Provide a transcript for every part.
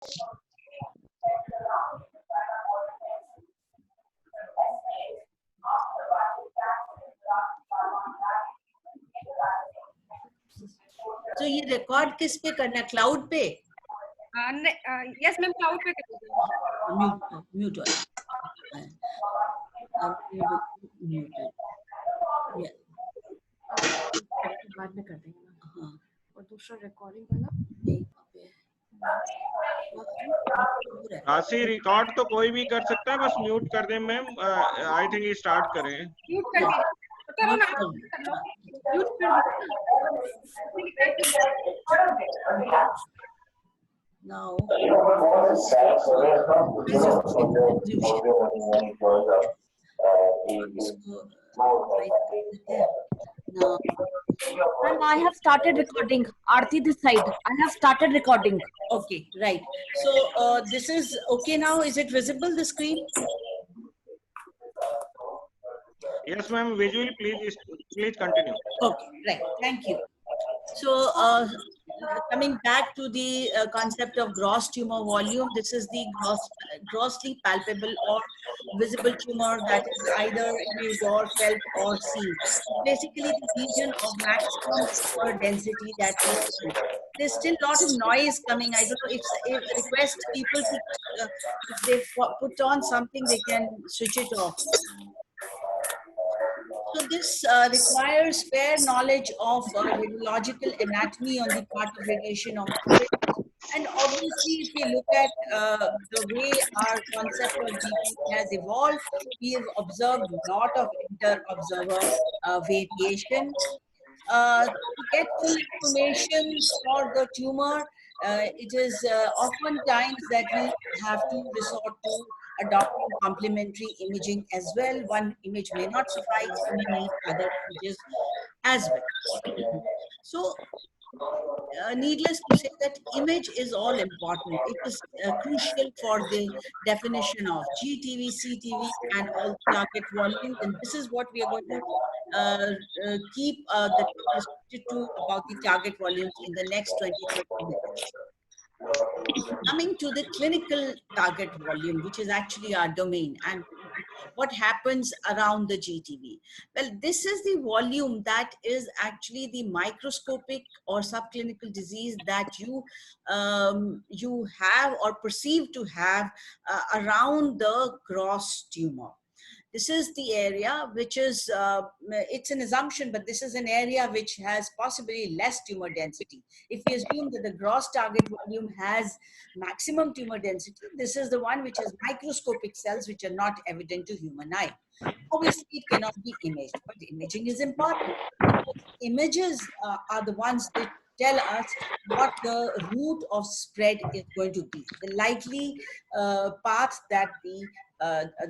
तो ये रिकॉर्ड किस पे करना है, क्लाउड पे? यस मैम, क्लाउड पे कर दीजिए। म्यूट बाद में कर देंगे ना। हाँ, और दूसरा रिकॉर्डिंग वाला आशी रिकॉर्ड तो कोई भी कर सकता है, बस म्यूट कर दे मैम। आई थिंक ये स्टार्ट करें। म्यूट कर दीजिए। करो ना, कर लो, म्यूट कर दीजिए। now now And I have started recording. Aarti, this side. I have started recording. okay, right. So this is okay now. Is it visible, the screen? Yes ma'am, visually please continue. Okay, right. Thank you. So coming back to the concept of gross tumor volume, this is the grossly palpable or visible tumor that is either imaged or felt or seen. Basically, the region of maximum tumor density that we see. There's still a lot of noise coming. I don't know if request people to, if they put on something, they can switch it off. So this requires fair knowledge of radiological anatomy on the part of radiation oncologist. And obviously, if we look at the way our concept of GP has evolved, we have observed a lot of inter-observer variation. To get full information for the tumor, it is oftentimes that we have to resort to adopting complementary imaging as well. One image may not suffice, we need other images as well. So, needless to say that image is all important. It is crucial for the definition of GTV, CTV, and all target volumes. And this is what we are going to keep the talk restricted to about the target volumes in the next 20-30 minutes. Coming to the clinical target volume, which is actually our domain, and what happens around the GTV. Well, this is the volume that is actually the microscopic or subclinical disease that you you have or perceive to have around the gross tumor. This is the area which is, it's an assumption, but this is an area which has possibly less tumor density. If we assume that the gross target volume has maximum tumor density, this is the one which has microscopic cells which are not evident to human eye. Obviously, it cannot be imaged, but imaging is important. Images are the ones that tell us what the route of spread is going to be, the likely path that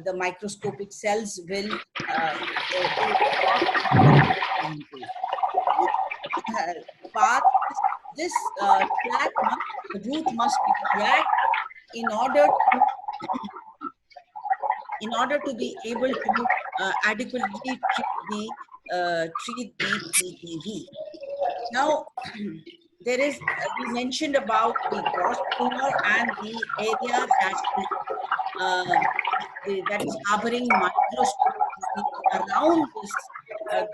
the microscopic cells will path. This track, the route must be tracked in order to be able to adequately treat the GTV. Now, there is, we mentioned about the gross tumor and the area that is harboring microscopic disease around this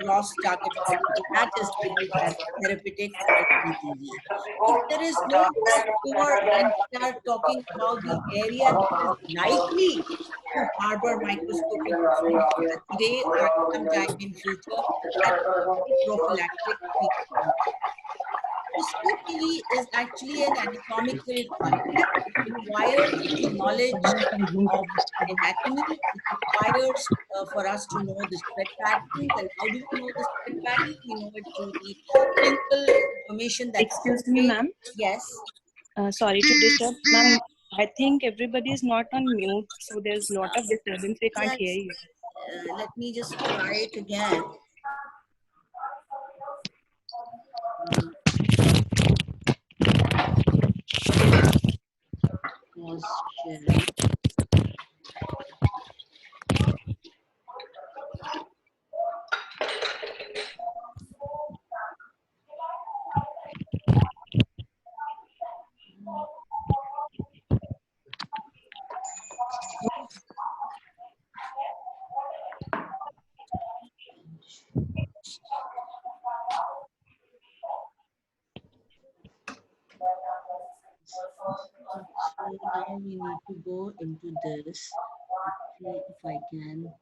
gross target volume, that is labeled as therapeutic or GTV. If there is no gross tumor and we are talking about the area that is likely to harbor microscopic disease today or sometime in future, that is prophylactic treatment. So CTV is actually an anatomical concept. It requires knowledge of anatomy. It requires for us to know the spread patterns. And how do we know the spread pattern? We know it through the clinical information that. Excuse me, ma'am. Yes. Sorry to disturb, ma'am. I think everybody is not on mute, so there's a lot of disturbance. We can't hear you. Let me just try it again. now we need to go into this. See if I can.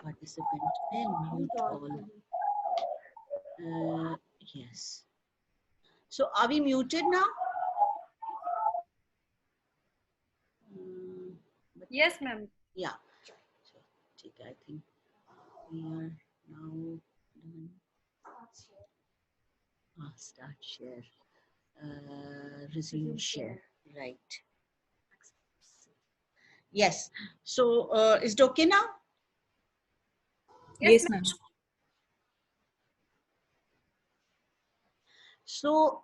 Participant may mute all. Yes. So are we muted now? Yes, ma'am. Yeah. So, I think we are now done. Start share. Resume share. Right. Yes. So is it okay now? Yes, ma'am. So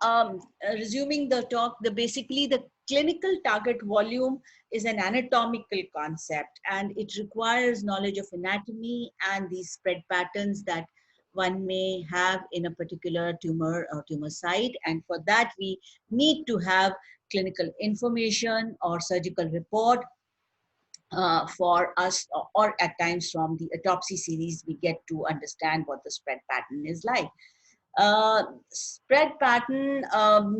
resuming the talk, basically the clinical target volume is an anatomical concept, and it requires knowledge of anatomy and the spread patterns that one may have in a particular tumor or tumor site. And for that, we need to have clinical information or surgical report for us, or at times from the autopsy series, we get to understand what the spread pattern is like. Spread pattern,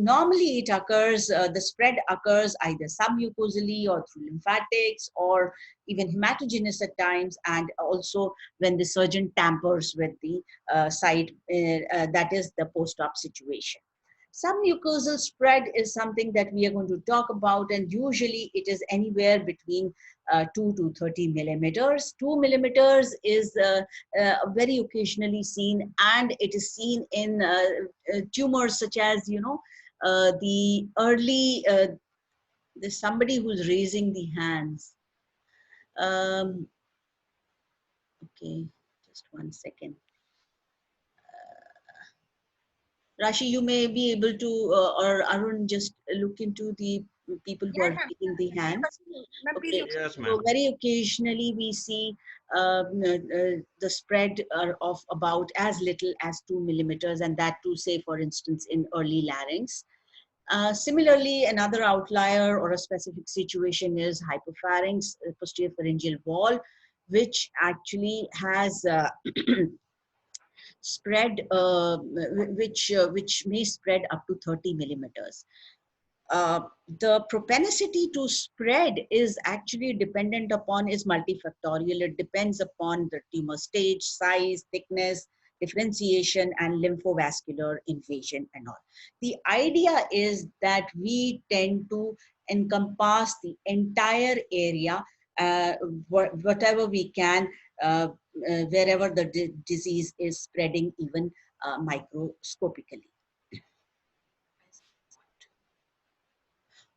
normally it occurs, the spread occurs either submucosally or through lymphatics or even hematogenous at times, and also when the surgeon tampers with the site, that is the post-op situation. Submucosal spread is something that we are going to talk about, and usually it is anywhere between 2 to 30 millimeters. 2 millimeters is very occasionally seen, and it is seen in tumors such as, the early, there's somebody who's raising the hands. Okay, just 1 second. Rashi, you may be able to, or Arun, just look into the people who are raising the hands. Okay. Yes, So ma'am. very occasionally we see the spread of about as little as 2 millimeters, and that too, say for instance, in early larynx. Similarly, another outlier or a specific situation is hypopharynx, posterior pharyngeal wall, which actually has spread, which may spread up to 30 millimeters. The propensity to spread is actually dependent upon, is multifactorial. It depends upon the tumor stage, size, thickness, differentiation, and lymphovascular invasion and all. The idea is that we tend to encompass the entire area, whatever we can, wherever the disease is spreading, even microscopically.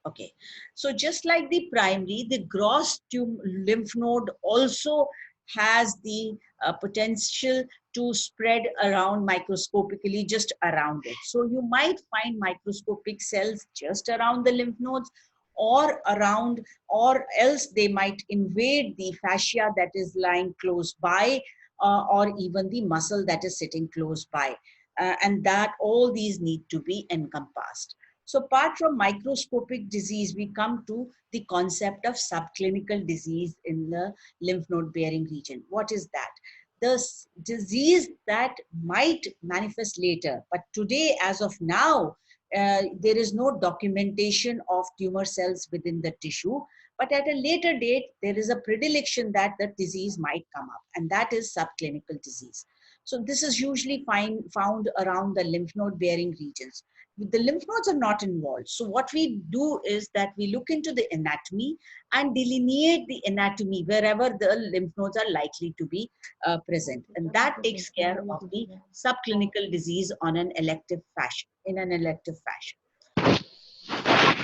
Okay, so just like the primary, the gross lymph node also has the potential to spread around microscopically, just around it. So you might find microscopic cells just around the lymph nodes, or around, or else they might invade the fascia that is lying close by, or even the muscle that is sitting close by. And that all these need to be encompassed. So apart from microscopic disease, we come to the concept of subclinical disease in the lymph node bearing region. What is that? The disease that might manifest later, but today, as of now, there is no documentation of tumor cells within the tissue, but at a later date, there is a predilection that the disease might come up, and that is subclinical disease. So this is usually found around the lymph node bearing regions. The lymph nodes are not involved. So what we do is that we look into the anatomy and delineate the anatomy wherever the lymph nodes are likely to be present. And that takes care of the subclinical disease on an elective fashion, in an elective fashion.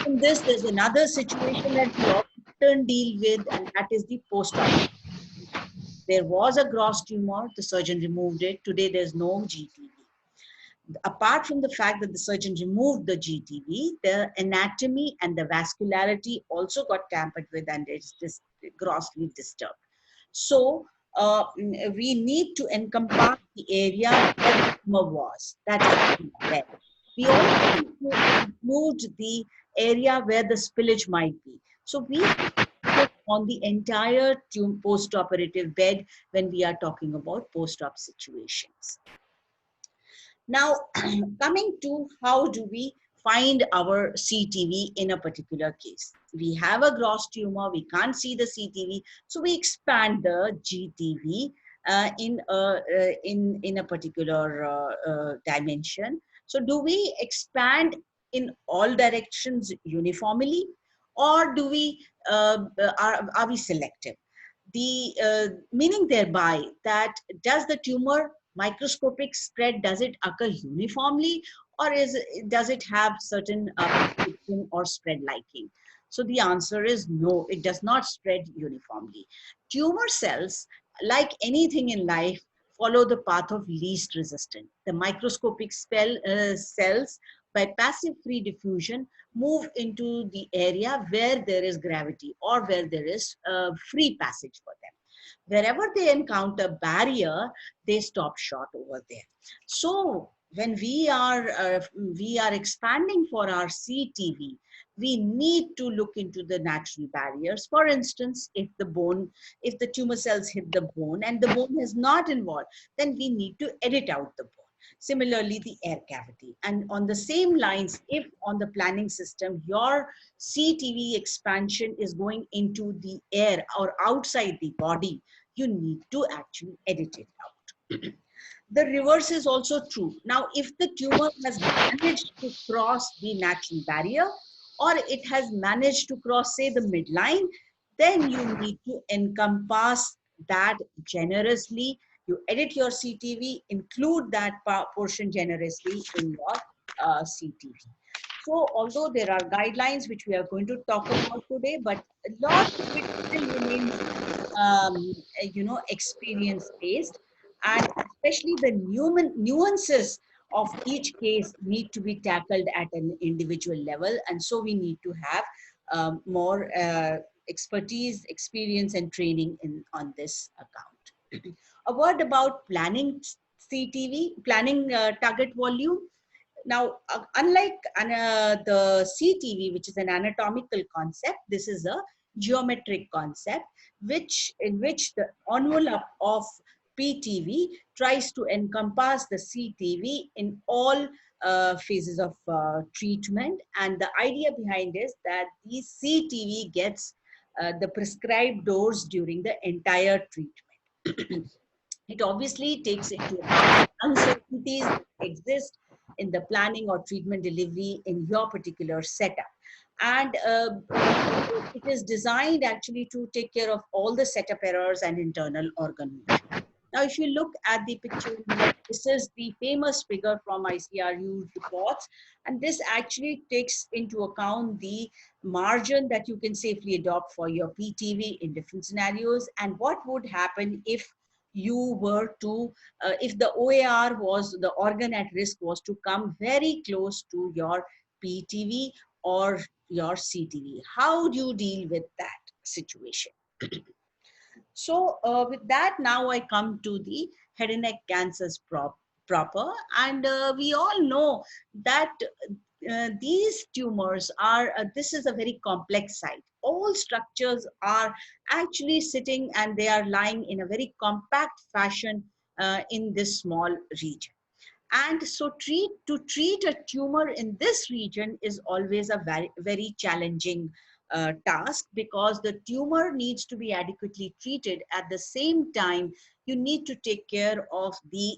In this, there's another situation that we often deal with, and that is the post-op. There was a gross tumor, the surgeon removed it. Today, there's no GTV. Apart from the fact that the surgeon removed the GTV, the anatomy and the vascularity also got tampered with, and it's just grossly disturbed. So we need to encompass the area where the tumor was. That is there. We also need to include the area where the spillage might be. So we focus on the entire post-operative bed when we are talking about post-op situations. Now, coming to how do we find our CTV in a particular case? We have a gross tumor, we can't see the CTV, so we expand the GTV in a particular dimension. So, do we expand in all directions uniformly, or do we are we selective? The meaning thereby that does the tumor microscopic spread, does it occur uniformly, or does it have certain or spread liking? So the answer is no, it does not spread uniformly. Tumor cells, like anything in life, follow the path of least resistance. The microscopic cells, by passive free diffusion, move into the area where there is gravity or where there is free passage for them. Wherever they encounter barrier, they stop short over there. So when we are expanding for our CTV, we need to look into the natural barriers. For instance, if the tumor cells hit the bone and the bone is not involved, then we need to edit out the bone. Similarly, the air cavity. And on the same lines, if on the planning system, your CTV expansion is going into the air or outside the body, you need to actually edit it out. The reverse is also true. Now, if the tumor has managed to cross the natural barrier, or it has managed to cross, say, the midline, then you need to encompass that generously. You edit your CTV, include that portion generously in your CTV. So, although there are guidelines which we are going to talk about today, but a lot of it still remains, experience based, and especially the nuances of each case need to be tackled at an individual level, and so we need to have more expertise, experience, and training on this account. A word about planning CTV, planning target volume. Now, unlike the CTV, which is an anatomical concept, this is a geometric concept, in which the envelope of PTV tries to encompass the CTV in all phases of treatment. And the idea behind is that the CTV gets the prescribed dose during the entire treatment. It obviously takes into account uncertainties that exist in the planning or treatment delivery in your particular setup. And it is designed actually to take care of all the setup errors and internal organ movement. Now, if you look at the picture, this is the famous figure from ICRU reports, and this actually takes into account the margin that you can safely adopt for your PTV in different scenarios, and what would happen if you were to, if the OAR was, the organ at risk was to come very close to your PTV or your CTV. How do you deal with that situation? So with that, now I come to the head and neck cancers proper. And we all know that these tumors are, this is a very complex site. All structures are actually sitting and they are lying in a very compact fashion in this small region. And so to treat a tumor in this region is always a very, very challenging task, because the tumor needs to be adequately treated. At the same time, you need to take care of the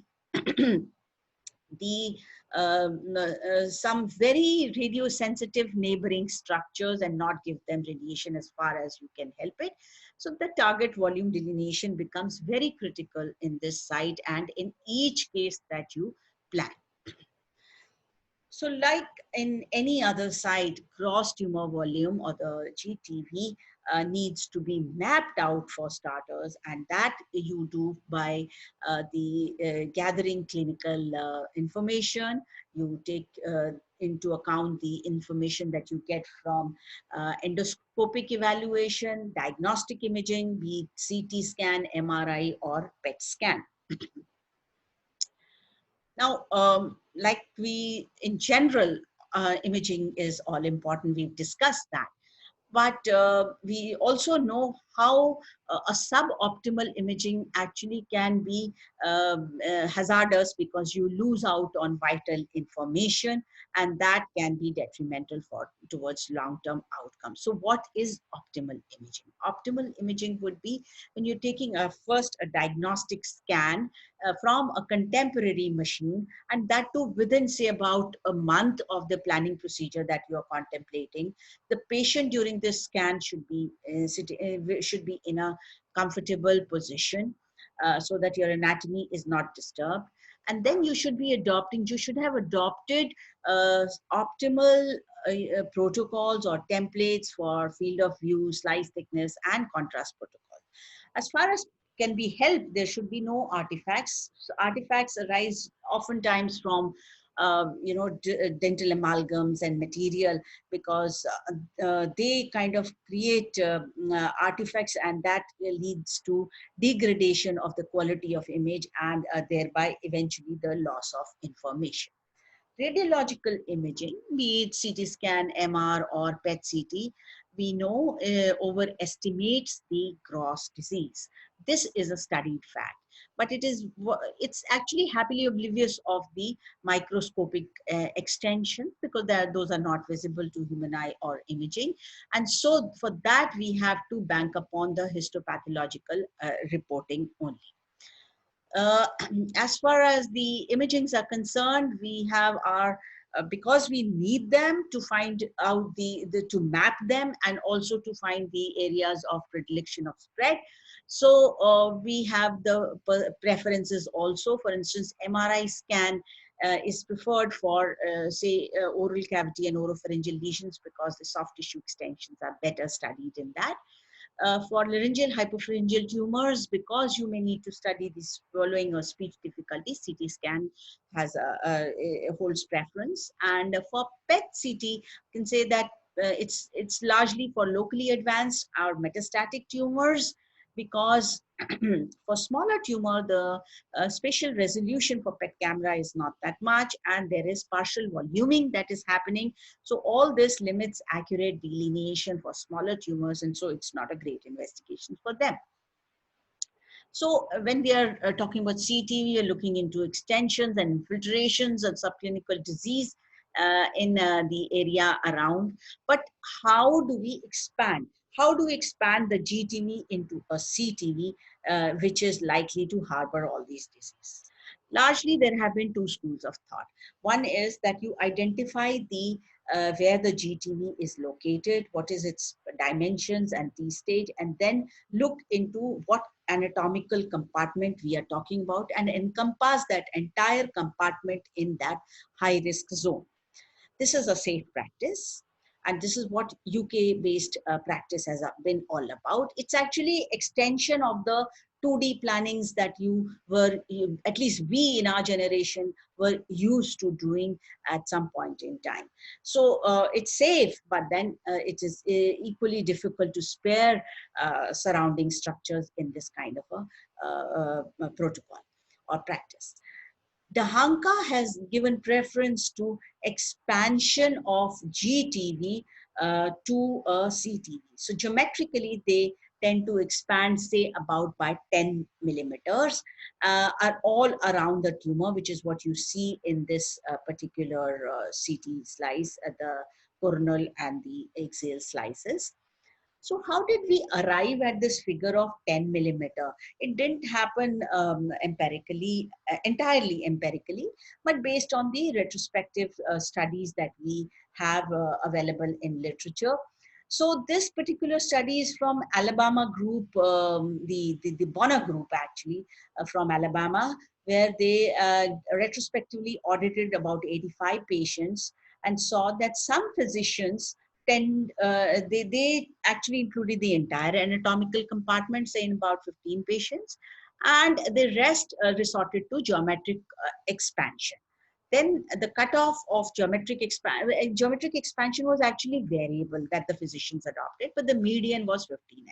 some very radiosensitive neighboring structures and not give them radiation as far as you can help it. So the target volume delineation becomes very critical in this site and in each case that you plan. So like in any other site, gross tumor volume or the GTV needs to be mapped out for starters, and that you do by gathering clinical information. You take into account the information that you get from endoscopic evaluation, diagnostic imaging, be it CT scan, MRI, or PET scan. Now, like in general, imaging is all important. We've discussed that. But we also know how a suboptimal imaging actually can be hazardous, because you lose out on vital information, and that can be detrimental towards long-term outcomes. So what is optimal imaging? Optimal imaging would be when you're taking a diagnostic scan from a contemporary machine, and that too within, say, about a month of the planning procedure that you are contemplating. The patient during this scan should be should be in a comfortable position, so that your anatomy is not disturbed. And then you should have adopted optimal protocols or templates for field of view, slice thickness, and contrast protocol. As far as can be helped, there should be no artifacts. So artifacts arise oftentimes from dental amalgams and material, because they kind of create artifacts, and that leads to degradation of the quality of image, and thereby eventually the loss of information. Radiological imaging, be it CT scan, MR, or PET CT, we know overestimates the gross disease. This is a studied fact, but it's actually happily oblivious of the microscopic extension, because those are not visible to human eye or imaging. And so for that, we have to bank upon the histopathological reporting only. As far as the imagings are concerned, we have our because we need them to find out to map them, and also to find the areas of predilection of spread. So we have the preferences also. For instance, MRI scan is preferred for say oral cavity and oropharyngeal lesions, because the soft tissue extensions are better studied in that. For laryngeal hypopharyngeal tumors, because you may need to study the swallowing or speech difficulties, CT scan has holds preference. And for PET CT, you can say that it's largely for locally advanced or metastatic tumors, because for smaller tumor, the spatial resolution for PET camera is not that much, and there is partial voluming that is happening. So all this limits accurate delineation for smaller tumors, and so it's not a great investigation for them. So when we are talking about CT, we are looking into extensions and infiltrations and subclinical disease in the area around. But how do we expand? How do we expand the GTV into a CTV, which is likely to harbor all these diseases? Largely, there have been two schools of thought. One is that you identify where the GTV is located, what is its dimensions and T-stage, and then look into what anatomical compartment we are talking about, and encompass that entire compartment in that high-risk zone. This is a safe practice, and this is what UK-based practice has been all about. It's actually extension of the 2D plannings that at least we in our generation were used to doing at some point in time. So it's safe, but then it is equally difficult to spare surrounding structures in this kind of a protocol or practice. Dahanka has given preference to expansion of GTV to a CTV. So geometrically, they tend to expand, say, about by 10 millimeters, are all around the tumor, which is what you see in this particular CT slice at the coronal and the axial slices. So how did we arrive at this figure of 10 millimeter? It didn't happen empirically, entirely empirically, but based on the retrospective studies that we have available in literature. So this particular study is from Alabama group, the Bonner group actually, from Alabama, where they retrospectively audited about 85 patients and saw that some physicians they actually included the entire anatomical compartment, say in about 15 patients, and the rest resorted to geometric expansion. Then the cutoff of geometric expansion was actually variable that the physicians adopted, but the median was 15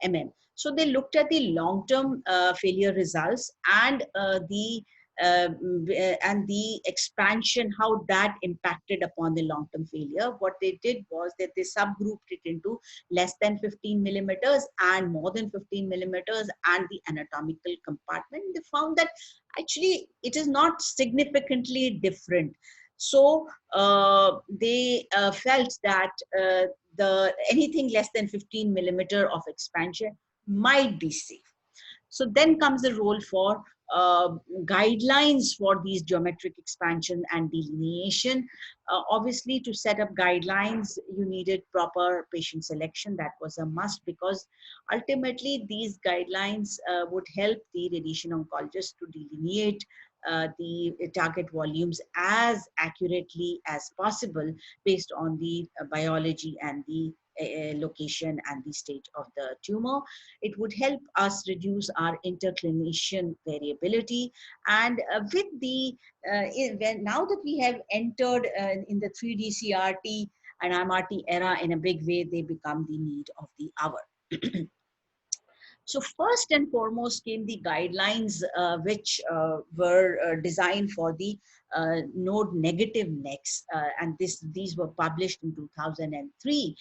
mm. So they looked at the long-term failure results and the and the expansion, how that impacted upon the long-term failure. What they did was that they subgrouped it into less than 15 millimeters and more than 15 millimeters and the anatomical compartment. They found that actually it is not significantly different. So they felt that anything less than 15 millimeter of expansion might be safe. So then comes the role for guidelines for these geometric expansion and delineation. Obviously, to set up guidelines, you needed proper patient selection. That was a must, because ultimately these guidelines would help the radiation oncologist to delineate the target volumes as accurately as possible based on the biology and the location and the state of the tumor. It would help us reduce our interclinician variability. And with the, now that we have entered in the 3D CRT and MRT era in a big way, they become the need of the hour. So first and foremost came the guidelines which were designed for the node negative necks, and these were published in 2003.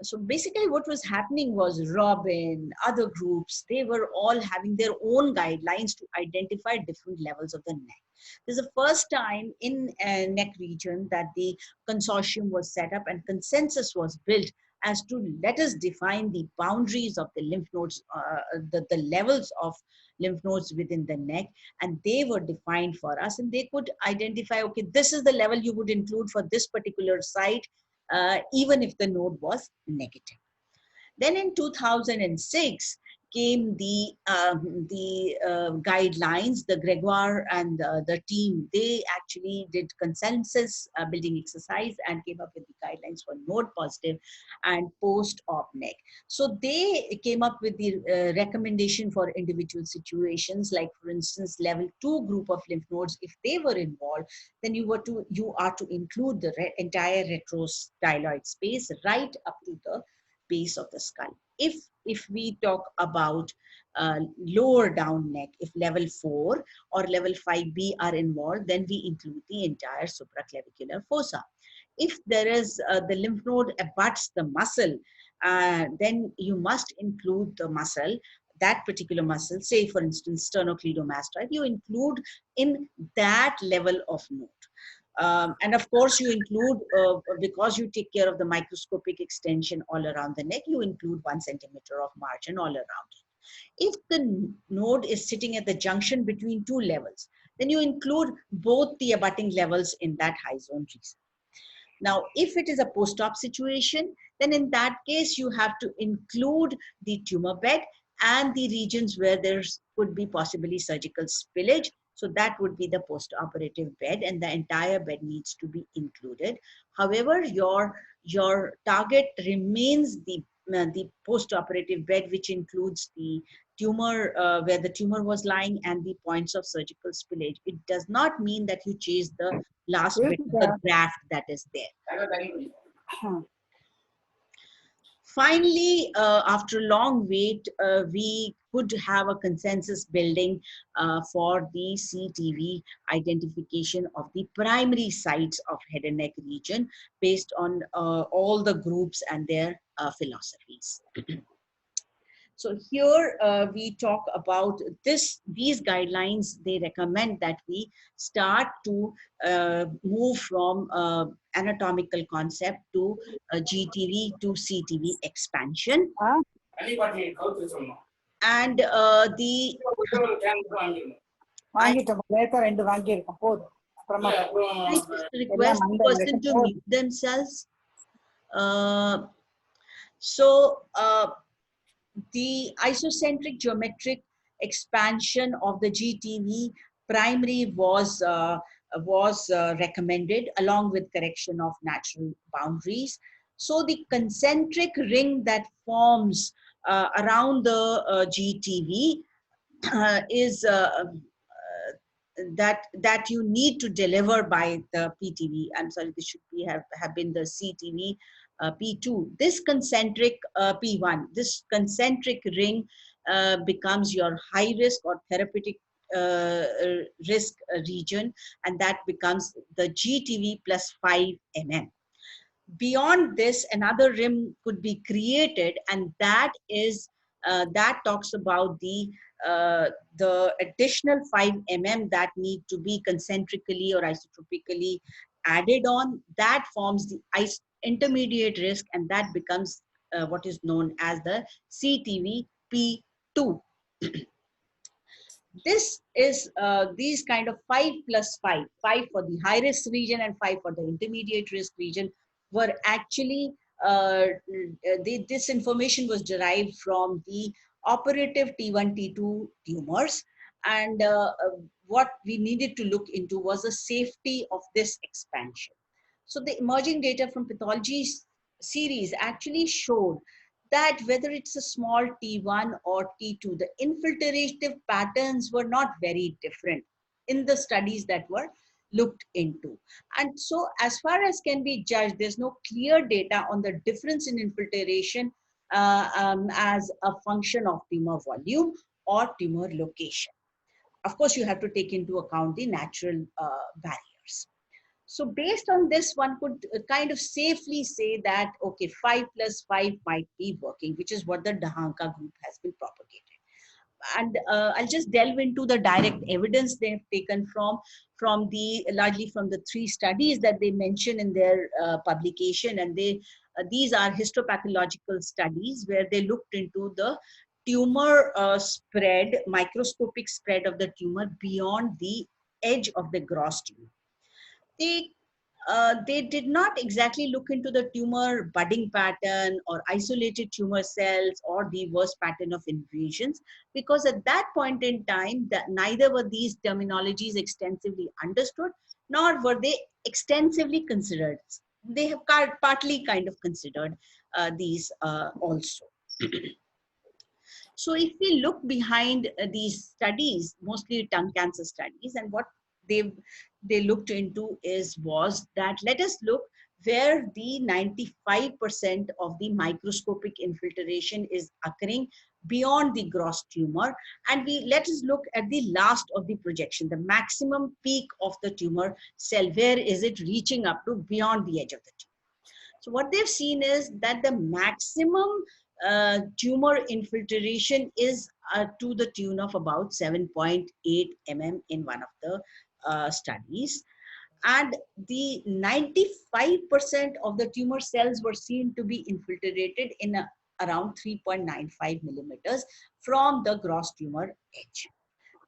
So basically what was happening was Robin, other groups, they were all having their own guidelines to identify different levels of the neck. This is the first time in neck region that the consortium was set up and consensus was built as to let us define the boundaries of the lymph nodes, the levels of lymph nodes within the neck, and they were defined for us, and they could identify, okay, this is the level you would include for this particular site, even if the node was negative. Then in 2006 came the guidelines. The Gregoire and the team, they actually did consensus building exercise and came up with the guidelines for node positive and post-op neck. So they came up with the recommendation for individual situations, like for instance, level 2 group of lymph nodes. If they were involved, then you are to include the entire retrostyloid space right up to the base of the skull. If we talk about lower down neck, if level 4 or level 5B are involved, then we include the entire supraclavicular fossa. If there is the lymph node abuts the muscle, then you must include the muscle, that particular muscle, say for instance sternocleidomastoid, you include in that level of node. And of course, you include, because you take care of the microscopic extension all around the neck, you include 1 centimeter of margin all around it. If the node is sitting at the junction between 2 levels, then you include both the abutting levels in that high zone region. Now, if it is a post-op situation, then in that case, you have to include the tumor bed and the regions where there could be possibly surgical spillage. So that would be the post-operative bed, and the entire bed needs to be included. However, your target remains the post-operative bed, which includes the tumor, where the tumor was lying, and the points of surgical spillage. It does not mean that you chase the last bit of the graft that is there. Finally, after a long wait, we could have a consensus building for the CTV identification of the primary sites of head and neck region based on all the groups and their philosophies. So here we talk about these guidelines. They recommend that we start to move from anatomical concept to GTV to CTV expansion. And the I request the person to mute themselves. The isocentric geometric expansion of the GTV primary was recommended, along with correction of natural boundaries. So the concentric ring that forms around the GTV is that you need to deliver by the PTV. I'm sorry, this should be have been the CTV P2. This concentric P1, this concentric ring becomes your high risk or therapeutic risk region, and that becomes the GTV plus 5 mm. Beyond this, another rim could be created, and that is that talks about the additional 5 mm that need to be concentrically or isotropically added on. That forms the intermediate risk, and that becomes what is known as the CTV P2. This is these kind of 5 plus 5, 5 for the high risk region and 5 for the intermediate risk region, were actually, this information was derived from the operative T1, T2 tumors. And what we needed to look into was the safety of this expansion. So the emerging data from pathology series actually showed that whether it's a small T1 or T2, the infiltrative patterns were not very different in the studies that were looked into. And so as far as can be judged, there's no clear data on the difference in infiltration as a function of tumor volume or tumor location. Of course, you have to take into account the natural barriers. So based on this, one could kind of safely say that, okay, 5 plus 5 might be working, which is what the Dhahanka group has been propagated. And I'll just delve into the direct evidence they have taken largely from the 3 studies that they mention in their publication. And these are histopathological studies where they looked into the tumor spread, microscopic spread of the tumor beyond the edge of the gross tumor. They did not exactly look into the tumor budding pattern or isolated tumor cells or the worst pattern of invasions, because at that point in time, neither were these terminologies extensively understood, nor were they extensively considered. They have partly kind of considered these also. So if we look behind these studies, mostly tongue cancer studies, and what they looked into was that, let us look where the 95% of the microscopic infiltration is occurring beyond the gross tumor, and let us look at the last of the projection, the maximum peak of the tumor cell. Where is it reaching up to beyond the edge of the tumor? So what they've seen is that the maximum tumor infiltration is to the tune of about 7.8 mm in one of the studies, and the 95% of the tumor cells were seen to be infiltrated in around 3.95 millimeters from the gross tumor edge,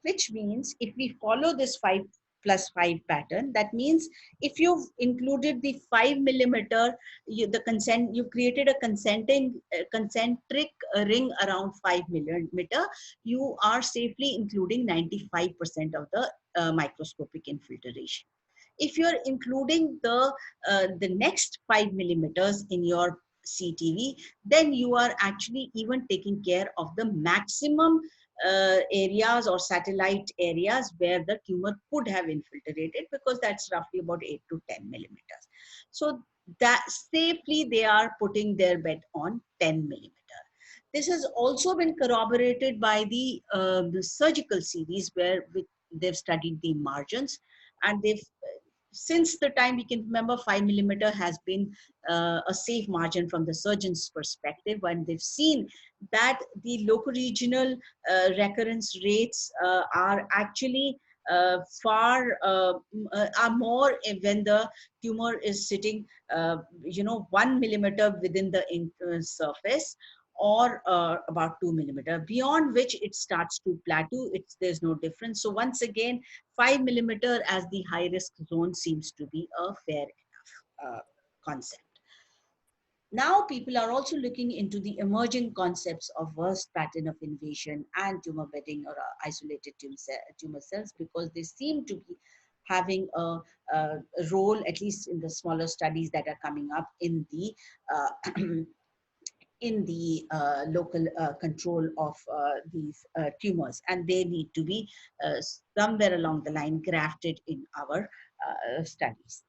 which means if we follow this 5 plus 5 pattern, that means if you've included the 5 millimeter, you've created a concentric ring around 5 millimeter, you are safely including 95% of the microscopic infiltration. If you're including the next 5 millimeters in your CTV, then you are actually even taking care of the maximum areas or satellite areas where the tumor could have infiltrated, because that's roughly about 8 to 10 millimeters. So that safely they are putting their bet on 10 millimeter. This has also been corroborated by the surgical series where they've studied the margins, and they've since the time we can remember, 5 millimeter has been a safe margin from the surgeon's perspective, when they've seen that the locoregional recurrence rates are actually are more when the tumor is sitting 1 millimeter within the surface, or about 2 millimeter, beyond which it starts to plateau. There's no difference. So once again, 5 millimeter as the high risk zone seems to be a fair enough concept. Now people are also looking into the emerging concepts of worst pattern of invasion and tumor bedding or isolated tumor cells, because they seem to be having a role, at least in the smaller studies that are coming up in the local control of these tumors, and they need to be somewhere along the line grafted in our studies.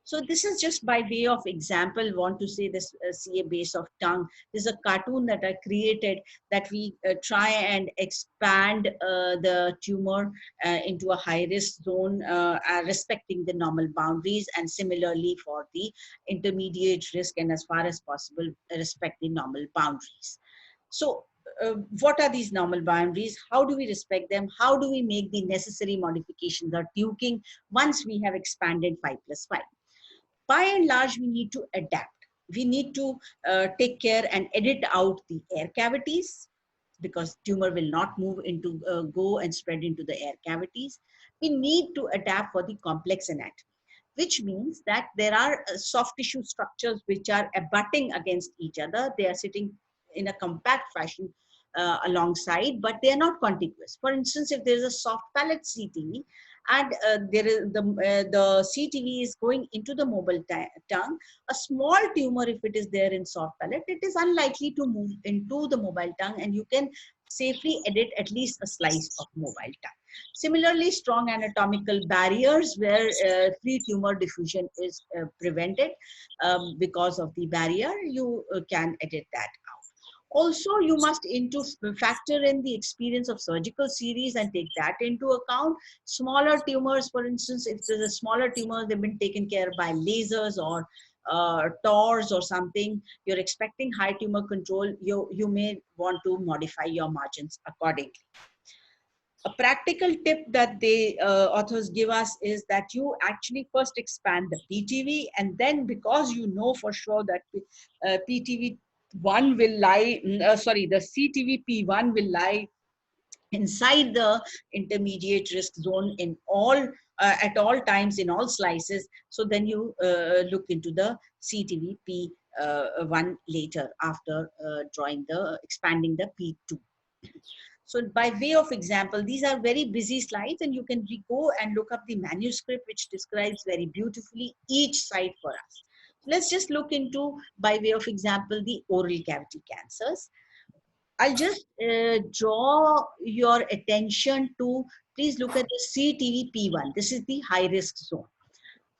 So this is just by way of example, want to say this, see a base of tongue. This is a cartoon that I created that we try and expand the tumor into a high risk zone, respecting the normal boundaries, and similarly for the intermediate risk, and as far as possible, respect the normal boundaries. So what are these normal boundaries? How do we respect them? How do we make the necessary modifications or tuning once we have expanded 5+5? By and large, we need to adapt. We need to take care and edit out the air cavities, because tumor will not move into, go and spread into the air cavities. We need to adapt for the complex anatomy, which means that there are soft tissue structures which are abutting against each other. They are sitting in a compact fashion alongside, but they are not contiguous. For instance, if there is a soft palate CTV, and there is the CTV is going into the mobile tongue, a small tumor, if it is there in soft palate, it is unlikely to move into the mobile tongue, and you can safely edit at least a slice of mobile tongue. Similarly, strong anatomical barriers where free tumor diffusion is prevented because of the barrier, you can edit that out. Also, you must factor in the experience of surgical series and take that into account. Smaller tumors, for instance, if there's a smaller tumor, they've been taken care by lasers or TORs or something, you're expecting high tumor control, you may want to modify your margins accordingly. A practical tip that the authors give us is that you actually first expand the PTV, and then, because you know for sure that PTV1 will lie, the CTV-P1 will lie inside the intermediate risk zone in all at all times in all slices. So then you look into the CTV-P1 later after expanding the P2. So by way of example, these are very busy slides, and you can go and look up the manuscript, which describes very beautifully each site for us. Let's just look into, by way of example, the oral cavity cancers. I'll just draw your attention to, please look at the CTV-P1. This is the high risk zone.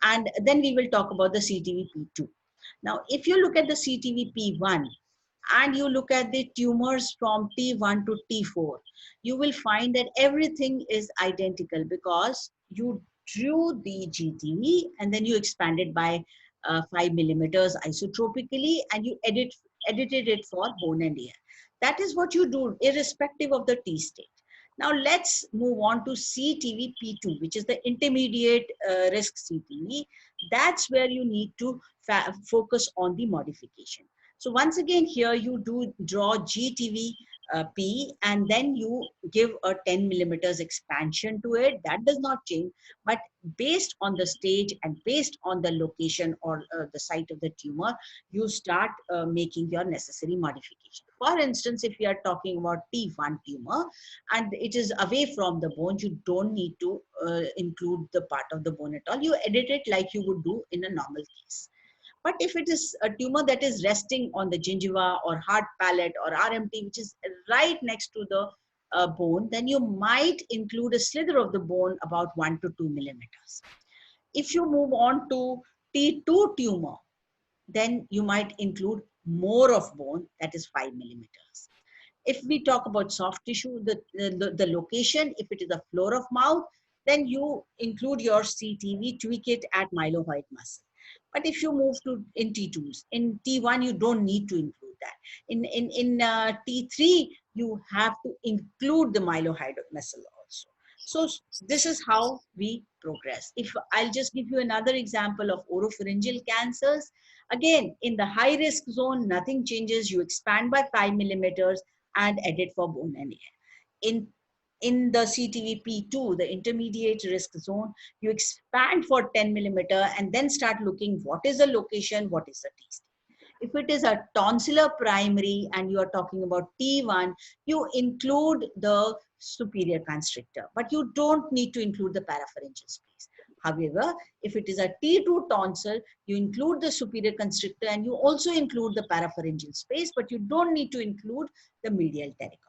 And then we will talk about the CTV-P2. Now, if you look at the CTV-P1, and you look at the tumors from T1 to T4, you will find that everything is identical, because you drew the GTV and then you expanded by 5 millimeters isotropically, and you edited it for bone and ear. That is what you do irrespective of the T state. Now let's move on to CTV-P2, which is the intermediate risk CTV. That's where you need to focus on the modification. So once again, here you draw GTV-P, and then you give a 10 millimeters expansion to it. That does not change, but based on the stage and based on the location or the site of the tumor, you start making your necessary modification. For instance, if we are talking about T1 tumor and it is away from the bone, you don't need to include the part of the bone at all. You edit it like you would do in a normal case. But if it is a tumor that is resting on the gingiva or hard palate or RMT, which is right next to the bone, then you might include a slither of the bone about 1 to 2 millimeters. If you move on to T2 tumor, then you might include more of bone, that is 5 millimeters. If we talk about soft tissue, the location, if it is a floor of mouth, then you include your CTV, tweak it at mylohyoid muscle. But if you move to in T2s, in T1, you don't need to include that. In T3, you have to include the mylohyoid muscle also. So this is how we progress. If I'll just give you another example of oropharyngeal cancers. Again, in the high risk zone, nothing changes. You expand by 5 millimeters and edit for bone and ear. In the CTV-P2, the intermediate risk zone, you expand for 10 millimeter and then start looking what is the location, what is the T state. If it is a tonsillar primary and you are talking about T1, you include the superior constrictor, but you don't need to include the parapharyngeal space. However, if it is a T2 tonsil, you include the superior constrictor and you also include the parapharyngeal space, but you don't need to include the medial pterygoid.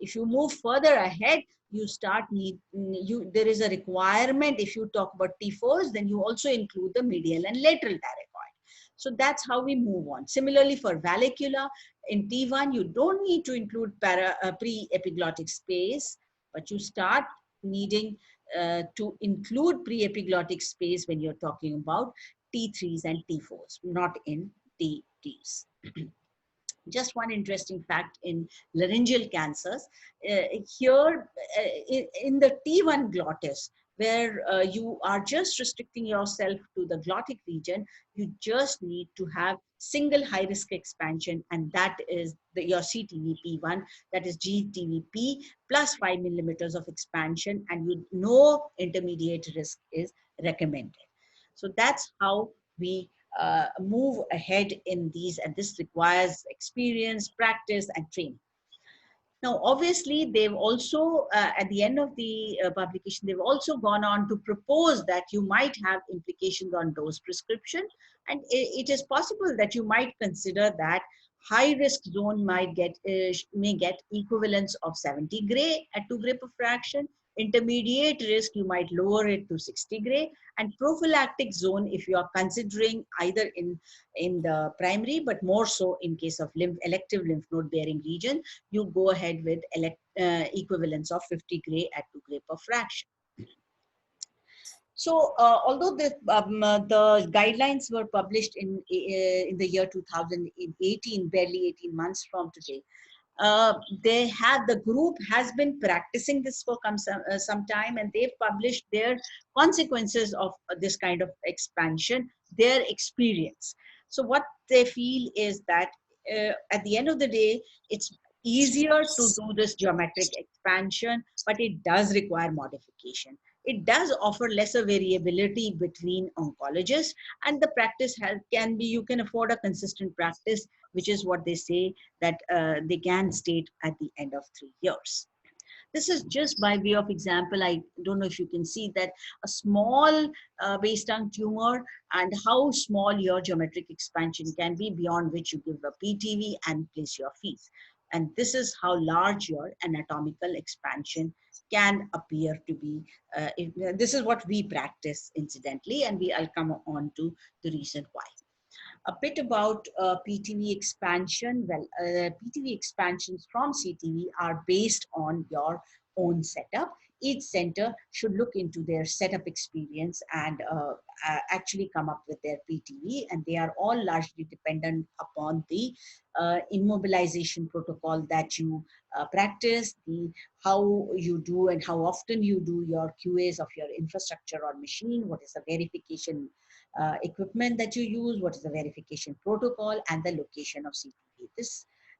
If you move further ahead, you start there is a requirement. If you talk about T4s, then you also include the medial and lateral thyroid. So that's how we move on. Similarly, for vallecula, in T1, you don't need to include pre-epiglottic space, but you start needing to include pre-epiglottic space when you're talking about T3s and T4s, not in T2s. Just one interesting fact in laryngeal cancers, here in the T1 glottis, where you are just restricting yourself to the glottic region, you just need to have single high risk expansion, and that is your CTVP1, that is GTVP plus 5 millimeters of expansion, and no intermediate risk is recommended. So that's how we move ahead in these, and this requires experience, practice, and training. Now, obviously, they've also, at the end of the publication, they've also gone on to propose that you might have implications on dose prescription, and it is possible that you might consider that high risk zone may get equivalence of 70 gray at 2 gray per fraction. Intermediate risk, you might lower it to 60 gray, and prophylactic zone, if you are considering either in the primary, but more so in case of elective lymph node bearing region, you go ahead with equivalence of 50 gray at 2 gray per fraction. So, although the guidelines were published in the year 2018, barely 18 months from today, the group has been practicing this for some time, and they've published their consequences of this kind of expansion, their experience. So what they feel is that at the end of the day, it's easier to do this geometric expansion, but it does require modification. It does offer lesser variability between oncologists, and the practice can be, you can afford a consistent practice, which is what they say that they can state at the end of 3 years. This is just by way of example. I don't know if you can see that a small base tongue tumor and how small your geometric expansion can be, beyond which you give a PTV and place your feet. And this is how large your anatomical expansion can appear to be. This is what we practice incidentally, and I'll come on to the reason why. A bit about PTV expansion. Well, PTV expansions from CTV are based on your own setup. Each center should look into their setup experience and actually come up with their PTV, and they are all largely dependent upon the immobilization protocol that you practice, how you do and how often you do your QAs of your infrastructure or machine, what is the verification equipment that you use, what is the verification protocol, and the location of CTV.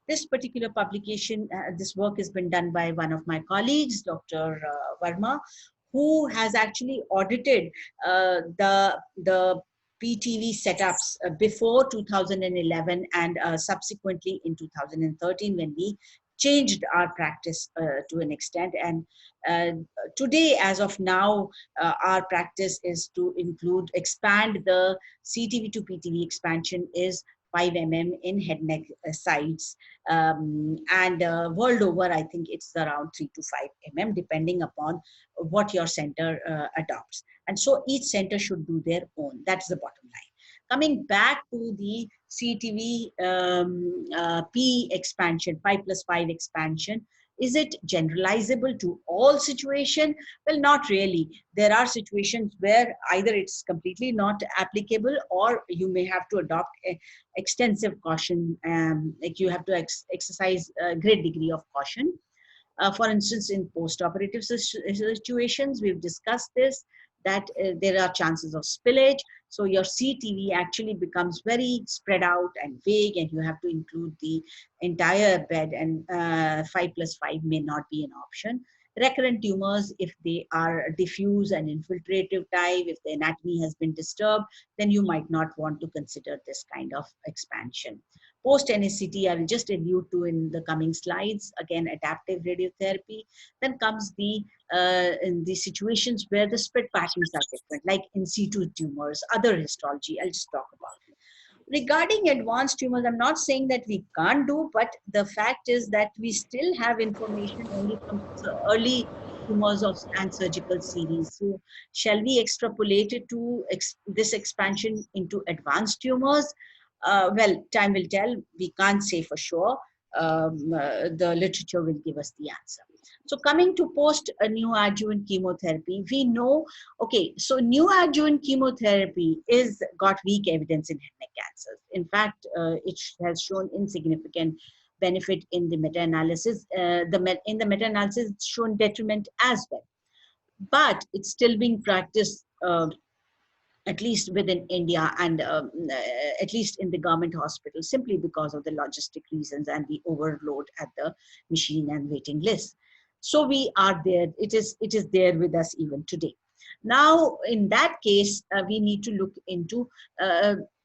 This particular publication, this work has been done by one of my colleagues, Dr. Verma, who has actually audited the PTV setups before 2011 and subsequently in 2013, when we changed our practice to an extent. And today, as of now, our practice is to expand the CTV to PTV expansion is 5 mm in head neck sides, and world over, I think it's around 3 to 5 mm, depending upon what your center adopts. And so each center should do their own. That's the bottom line. Coming back to the CTV P expansion, 5+5 expansion, is it generalizable to all situations? Well, not really. There are situations where either it's completely not applicable, or you may have to adopt extensive caution, like you have to exercise a great degree of caution. For instance, in post-operative situations, we've discussed this, that there are chances of spillage. So your CTV actually becomes very spread out and vague, and you have to include the entire bed, and 5+5 may not be an option. Recurrent tumors, if they are diffuse and infiltrative type, if the anatomy has been disturbed, then you might not want to consider this kind of expansion. Post-NSCT, I will just allude to in the coming slides. Again, adaptive radiotherapy. Then comes in the situations where the spread patterns are different, like in situ tumors, other histology. I'll just talk about it. Regarding advanced tumors, I'm not saying that we can't do, but the fact is that we still have information only from early tumors and surgical series. So shall we extrapolate it to this expansion into advanced tumors? Well, time will tell. We can't say for sure. The literature will give us the answer. So coming to post neoadjuvant chemotherapy, we know, okay, so neoadjuvant chemotherapy is got weak evidence in head and neck cancers. In fact, it has shown insignificant benefit in the meta-analysis. In the meta-analysis, it's shown detriment as well. But it's still being practiced at least within India and at least in the government hospital, simply because of the logistic reasons and the overload at the machine and waiting list. So we are there. It is there with us even today. Now, in that case, we need to look into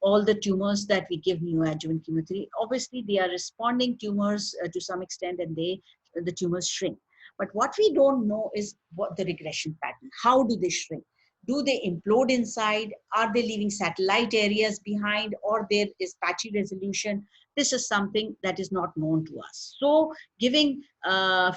all the tumors that we give neoadjuvant chemotherapy. Obviously, they are responding tumors to some extent, and the tumors shrink. But what we don't know is what the regression pattern. How do they shrink? Do they implode inside? Are they leaving satellite areas behind, or there is patchy resolution? This is something that is not known to us. So giving 5+5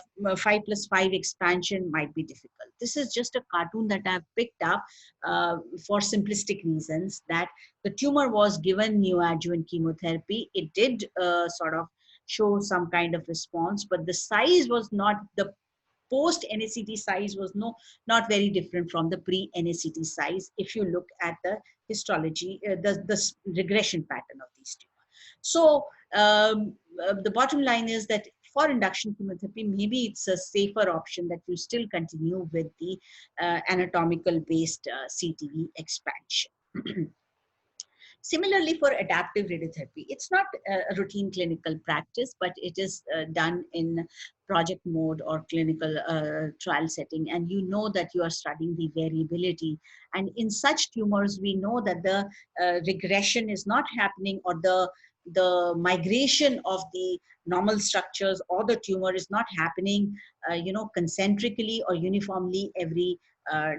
expansion might be difficult. This is just a cartoon that I've picked up for simplistic reasons, that the tumor was given neoadjuvant chemotherapy. It did sort of show some kind of response, but the size was not, the post NACT size was not very different from the pre NACT size if you look at the histology, the regression pattern of these tumors. So the bottom line is that for induction chemotherapy, maybe it's a safer option that you still continue with the anatomical based CTV expansion. Similarly, for adaptive radiotherapy, it's not a routine clinical practice, but it is done in project mode or clinical trial setting. And you know that you are studying the variability. And in such tumors, we know that the regression is not happening, or the migration of the normal structures or the tumor is not happening, concentrically or uniformly every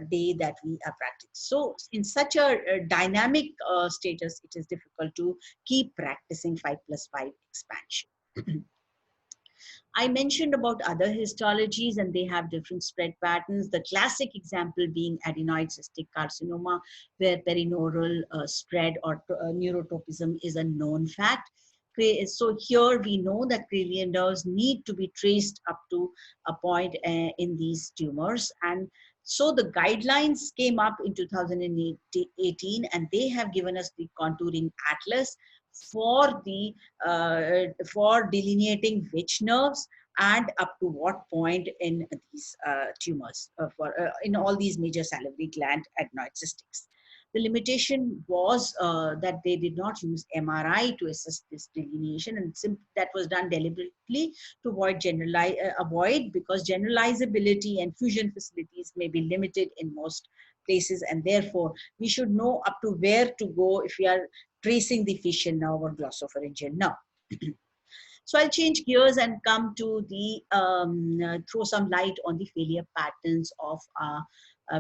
day that we are practicing. So in such a dynamic status, it is difficult to keep practicing 5+5 expansion. I mentioned about other histologies, and they have different spread patterns. The classic example being adenoid cystic carcinoma, where perineural spread or neurotropism is a known fact. So here we know that Krelian nerves need to be traced up to a point in these tumors. And so the guidelines came up in 2018, and they have given us the contouring atlas for the for delineating which nerves and up to what point in these tumors in all these major salivary gland adenoid cystics. The limitation was that they did not use MRI to assess this delineation, and that was done deliberately to avoid because generalizability and fusion facilities may be limited in most places, and therefore we should know up to where to go if we are tracing the facial nerve or glossopharyngeal nerve. So I'll change gears and come to the throw some light on the failure patterns of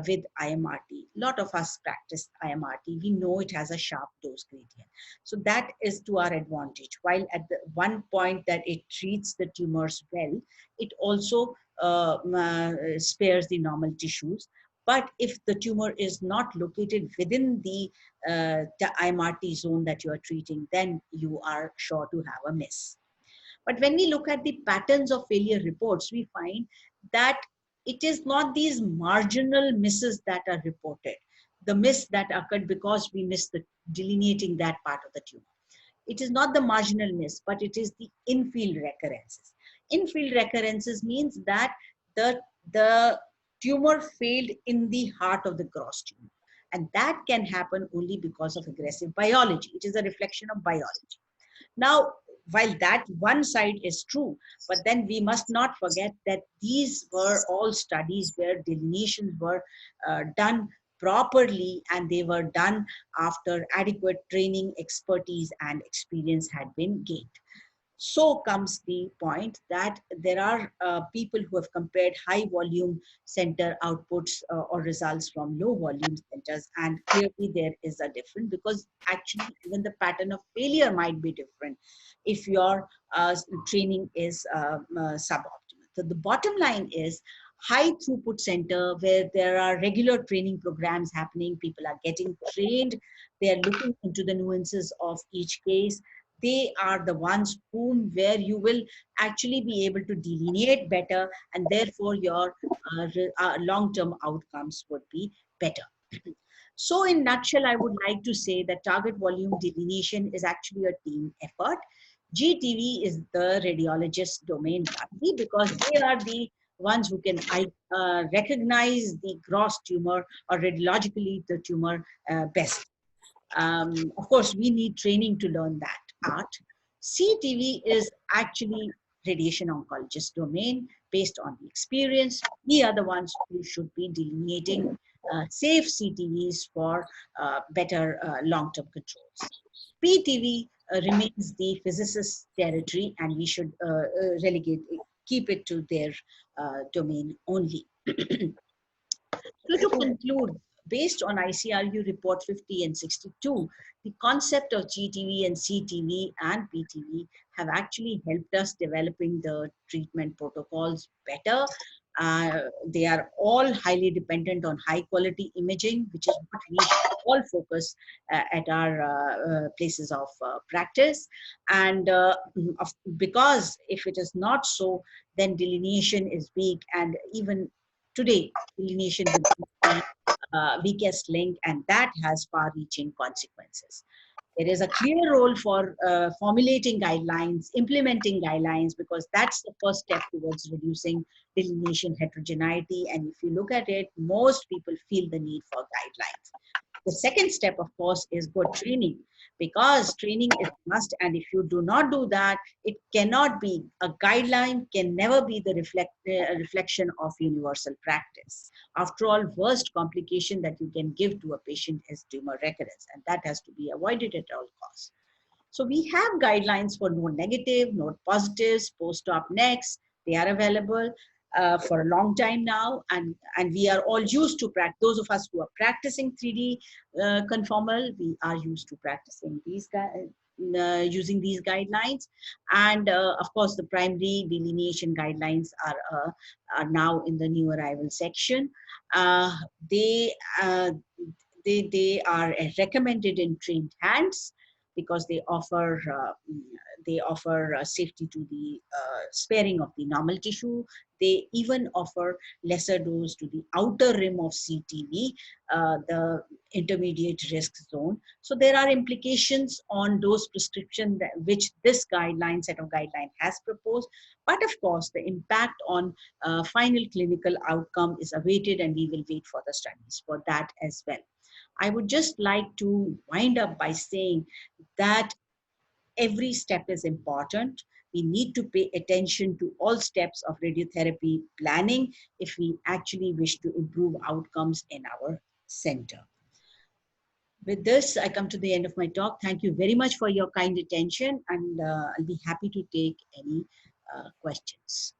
with IMRT. A lot of us practice IMRT. We know it has a sharp dose gradient. So that is to our advantage. While at the one point that it treats the tumors well, it also spares the normal tissues. But if the tumor is not located within the IMRT zone that you are treating, then you are sure to have a miss. But when we look at the patterns of failure reports, we find that it is not these marginal misses that are reported, the miss that occurred because we missed the delineating that part of the tumor. It is not the marginal miss, but it is the infield recurrences. Infield recurrences means that the tumor failed in the heart of the gross tumor. And that can happen only because of aggressive biology. It is a reflection of biology. Now, while that one side is true, but then we must not forget that these were all studies where delineations were done properly, and they were done after adequate training, expertise, and experience had been gained. So comes the point that there are people who have compared high volume center outputs or results from low volume centers, and clearly there is a difference, because actually even the pattern of failure might be different if your training is suboptimal. So the bottom line is, high throughput center where there are regular training programs happening. People are getting trained. They are looking into the nuances of each case. They are the ones where you will actually be able to delineate better, and therefore your long-term outcomes would be better. So in nutshell, I would like to say that target volume delineation is actually a team effort. GTV is the radiologist domain largely because they are the ones who can recognize the gross tumor or radiologically the tumor best. Of course, we need training to learn that art. CTV is actually radiation oncologist domain based on the experience. We are the ones who should be delineating safe CTVs for better long-term controls. PTV remains the physicist's territory, and we should keep it to their domain only. So to conclude, based on ICRU report 50 and 62, the concept of GTV and CTV and PTV have actually helped us developing the treatment protocols better. They are all highly dependent on high quality imaging, which is what we all focus at our places of practice. And because if it is not so, then delineation is weak, and even today, delineation will be the weakest link, and that has far-reaching consequences. There is a clear role for formulating guidelines, implementing guidelines, because that's the first step towards reducing delineation heterogeneity. And if you look at it, most people feel the need for guidelines. The second step, of course, is good training, because training is a must. And if you do not do that, it cannot be, a guideline can never be the reflection of universal practice. After all, worst complication that you can give to a patient is tumor recurrence, and that has to be avoided at all costs. So we have guidelines for node negative, node positives, post-op next. They are available for a long time now, and we are all used to practice. Those of us who are practicing 3D conformal, we are used to practicing these using these guidelines. And of course, the primary delineation guidelines are now in the new arrival section. They are recommended in trained hands, because they offer safety to the sparing of the normal tissue. They even offer lesser dose to the outer rim of CTV, the intermediate risk zone. So there are implications on dose prescription which this set of guideline has proposed. But of course, the impact on final clinical outcome is awaited, and we will wait for the studies for that as well. I would just like to wind up by saying that every step is important. We need to pay attention to all steps of radiotherapy planning if we actually wish to improve outcomes in our center. With this, I come to the end of my talk. Thank you very much for your kind attention, and I'll be happy to take any questions.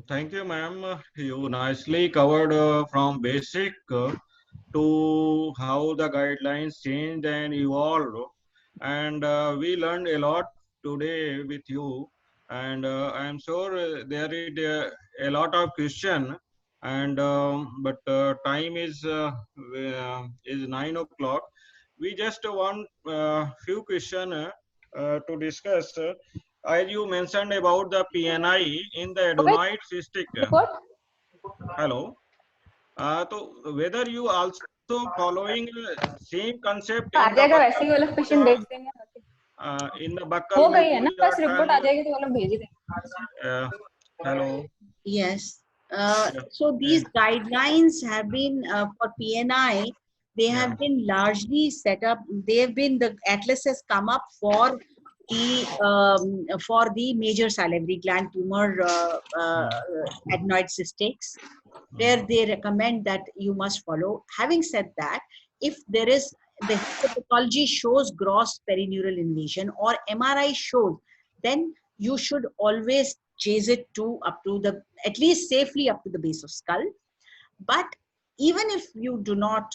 Thank you, ma'am. You nicely covered from basic to how the guidelines changed and evolved. And we learned a lot today with you. And I am sure there is a lot of question. And but time is 9 o'clock. We just want few questions to discuss. As you mentioned about the PNI in the adenoid cystic. Hello. So whether you also following same concept in the वैसे ही वो लोग question भेज देंगे in the buccal हो गई है ना बस रिपोर्ट आ जाएगी तो वो लोग भेज ही देंगे hello. Yes. So these guidelines have been for PNI. They have been largely set up. They have been, the atlas has come up for the major salivary gland tumor adenoid cystics, where they recommend that you must follow. Having said that, if there is the histopathology shows gross perineural invasion or MRI shows, then you should always chase it to up to the, at least safely up to the base of skull. But even if you do not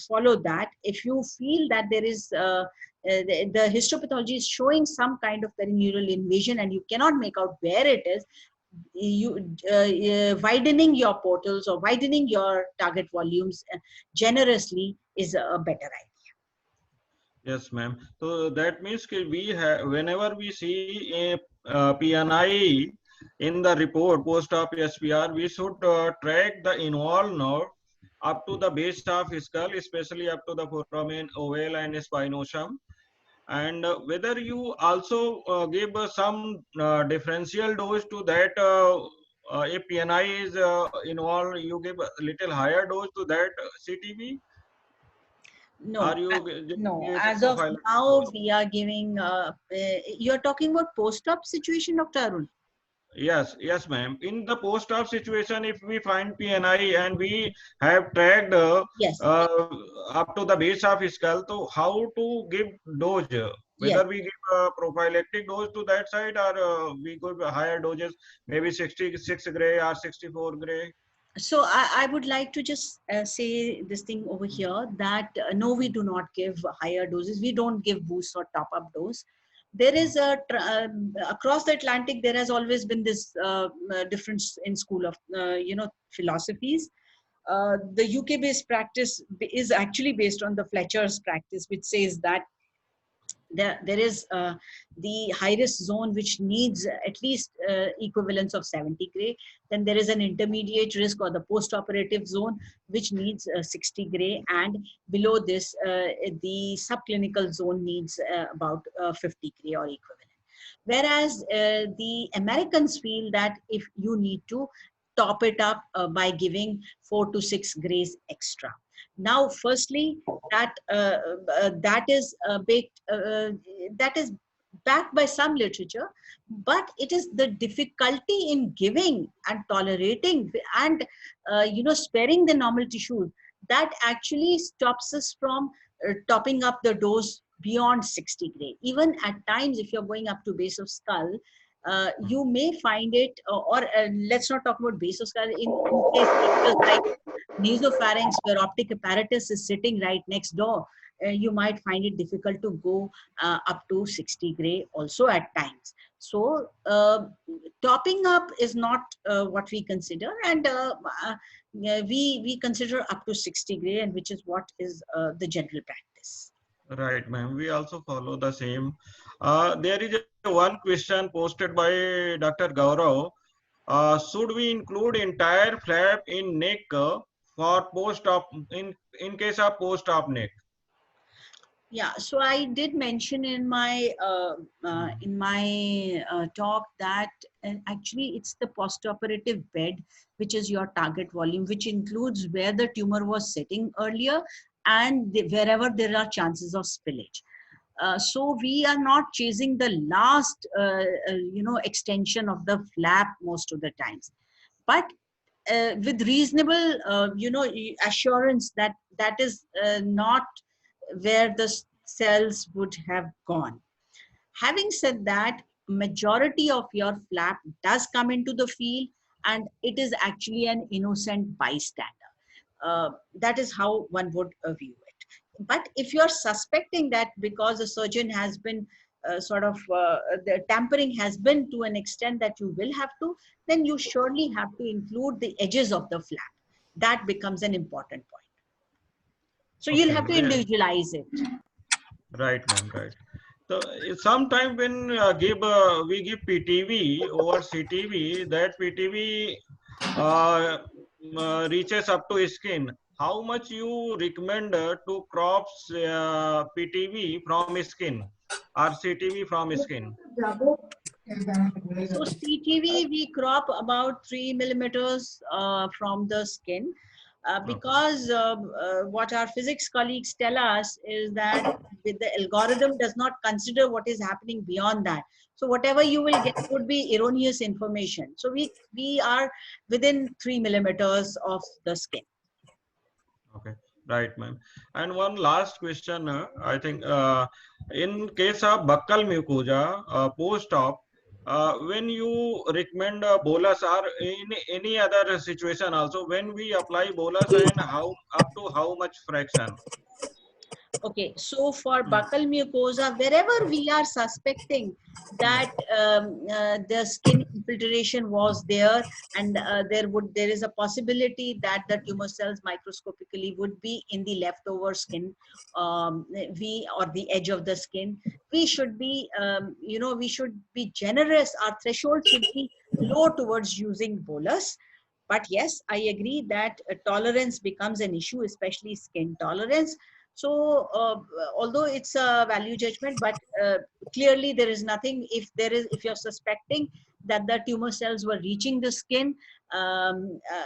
follow that, if you feel that there is the histopathology is showing some kind of perineural invasion and you cannot make out where it is, widening your portals or widening your target volumes generously is a better idea. Yes, ma'am. So that means we have, whenever we see a PNI in the report post-op SPR, we should track the involved nerve up to the base of skull, especially up to the foramen ovale and spinosum. And whether you also give some differential dose to that, if PNI is involved, you give a little higher dose to that CTV. No, Are you no. giving a As of prophylactic now, dose? we are giving. You're talking about post-op situation, Dr. Arun. Yes, yes, ma'am. In the post-op situation, if we find PNI and we have tracked Yes, up to the base of skull, so how to give dose? yes. Whether we give a prophylactic dose to that side or we give higher doses, maybe 66 gray or 64 gray. So I would like to just say this thing over here that no, we do not give higher doses. We don't give boost or top-up dose. There is across the Atlantic, there has always been this difference in school of philosophies. The UK-based practice is actually based on the Fletcher's practice, which says that there is the high risk zone which needs at least equivalence of 70 gray. Then there is an intermediate risk or the post-operative zone which needs 60 gray, and below this the subclinical zone needs about 50 gray or equivalent. Whereas the Americans feel that if you need to top it up by giving 4 to 6 grays extra. Now, firstly, that is baked, that is backed by some literature, but it is the difficulty in giving and tolerating and sparing the normal tissues that actually stops us from topping up the dose beyond 60 gray. Even at times, if you're going up to base of skull, you may find it, or let's not talk about base of skull, in cases like nasopharynx, where optic apparatus is sitting right next door, you might find it difficult to go up to 60 gray also at times. So topping up is not what we consider, and we consider up to 60 gray, and which is what is the general practice. Right, ma'am. We also follow the same. There is one question posted by Dr. Gaurav. Should we include entire flap in neck for post-op in case of post-op neck? Yeah, so I did mention in my talk that actually it's the postoperative bed which is your target volume, which includes where the tumor was sitting earlier and wherever there are chances of spillage. So we are not chasing the last extension of the flap most of the times, but with reasonable assurance that that is not where the cells would have gone. Having said that, majority of your flap does come into the field, and it is actually an innocent bystander. That is how one would view it. But if you are suspecting that because the surgeon has been the tampering has been to an extent that you will have to, then you surely have to include the edges of the flap. That becomes an important point. So you'll have to individualize it. Right, ma'am. Right. So sometime when we give PTV over CTV, that PTV reaches up to skin. How much you recommend to crop PTV from skin or CTV from skin? So CTV we crop about 3 millimeters from the skin. Because what our physics colleagues tell us is that with the algorithm does not consider what is happening beyond that. So whatever you will get would be erroneous information. So we are within 3 millimeters of the skin. Okay, right, ma'am. And one last question, I think in case of buccal mucosa post-op, when you recommend bolus or in any other situation also, when we apply bolus and how up to how much fraction? Okay, so for buccal mucosa, wherever we are suspecting that the skin infiltration was there, and there is a possibility that the tumor cells microscopically would be in the leftover skin, or the edge of the skin. We should be, we should be generous. Our threshold should be low towards using bolus. But yes, I agree that tolerance becomes an issue, especially skin tolerance. So although it's a value judgment, but clearly there is nothing, if you're suspecting that the tumor cells were reaching the skin,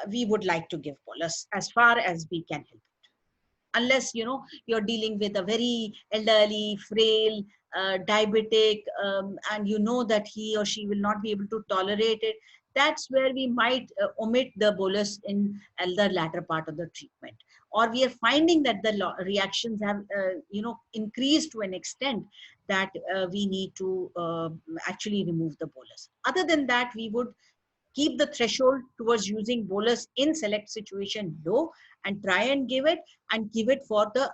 we would like to give bolus as far as we can help it. Unless you're dealing with a very elderly, frail, diabetic, and you know that he or she will not be able to tolerate it, that's where we might omit the bolus in the latter part of the treatment. Or we are finding that the reactions have increased to an extent that we need to actually remove the bolus. Other than that, we would keep the threshold towards using bolus in select situation low, and try and give it for the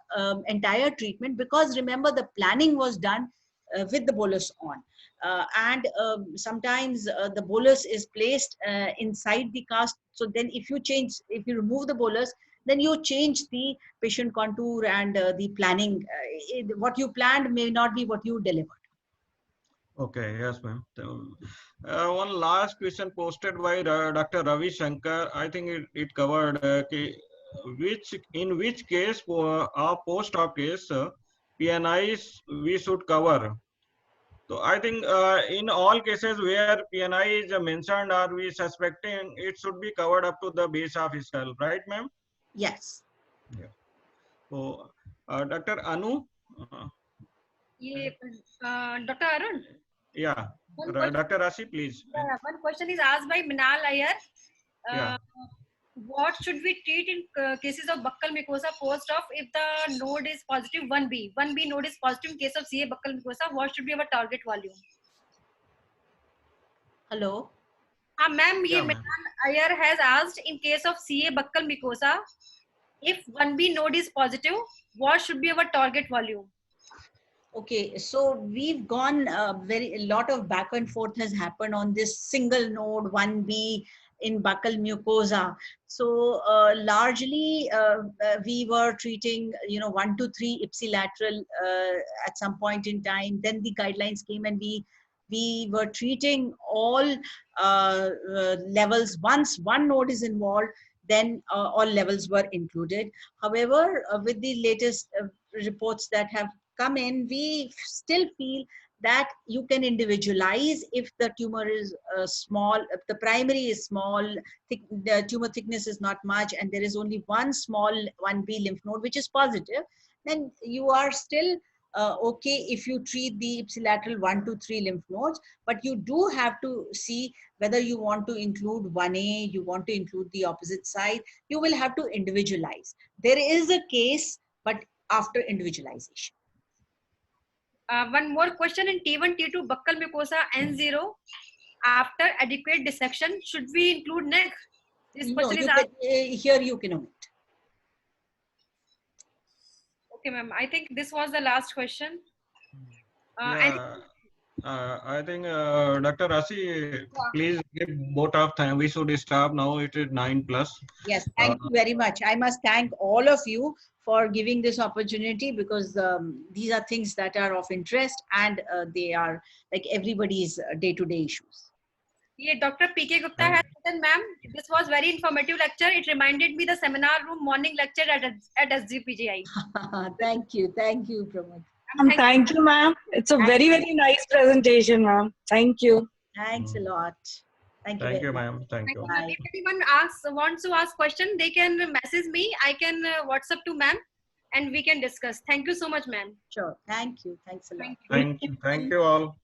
entire treatment, because remember, the planning was done with the bolus on, and sometimes the bolus is placed inside the cast. So then if you remove the bolus, then you change the patient contour, and the planning, what you planned may not be what you delivered. Okay, yes, ma'am. One last question posted by Dr. Ravi Shankar. I think it covered in which case for our post-op case, PNIs we should cover. So I think in all cases where PNI is mentioned or we suspecting, it should be covered up to the base of skull, right, ma'am? Yes. Yeah. So Dr. Anu. Dr. Arun. Yeah. One question, Dr. Rashi, please. one question is asked by Minal Iyer. Yeah. What should we treat in cases of buccal mucosa post-op if the node is positive 1B? 1B node is positive in case of CA buccal mucosa. What should be our target volume? Hello. Ma'am, Yeah, Minal Iyer has asked, in case of CA buccal mucosa, if 1B node is positive, what should be our target volume? Okay, so we've gone a lot of back and forth has happened on this single node 1B in buccal mucosa. So largely we were treating 1 to 3 ipsilateral at some point in time. Then the guidelines came, and we were treating all levels. Once one node is involved, then all levels were included. However, with the latest reports that have come in, we still feel that you can individualize if the tumor is small, if the primary is small, the tumor thickness is not much, and there is only one small 1B lymph node which is positive, then you are still okay if you treat the ipsilateral 1 to 3 lymph nodes. But you do have to see whether you want to include 1A, you want to include the opposite side. You will have to individualize. There is a case, but after individualization. One more question in T1, T2 buccal mucosa N0 after adequate dissection, should we include neck? This question is asked. Here you can omit. Okay, ma'am. I think this was the last question. I think Dr. Rashi, please give both of time. We should stop now. It is 9+. Yes, thank you very much. I must thank all of you for giving this opportunity, because these are things that are of interest, and they are like everybody's day-to-day issues. Yeah, Dr. P.K. Gupta has written, ma'am, this was very informative lecture. It reminded me the seminar room morning lecture at SGPGI. Thank you, Pramod. Thank you, ma'am. It's a very, very nice presentation, ma'am. Thank you. Thanks a lot. Thank you, ma'am. Thank you. Bye. If anyone wants to ask question, they can message me. I can WhatsApp to ma'am, and we can discuss. Thank you so much, ma'am. Sure. Thank you. Thanks a lot. Thank you all.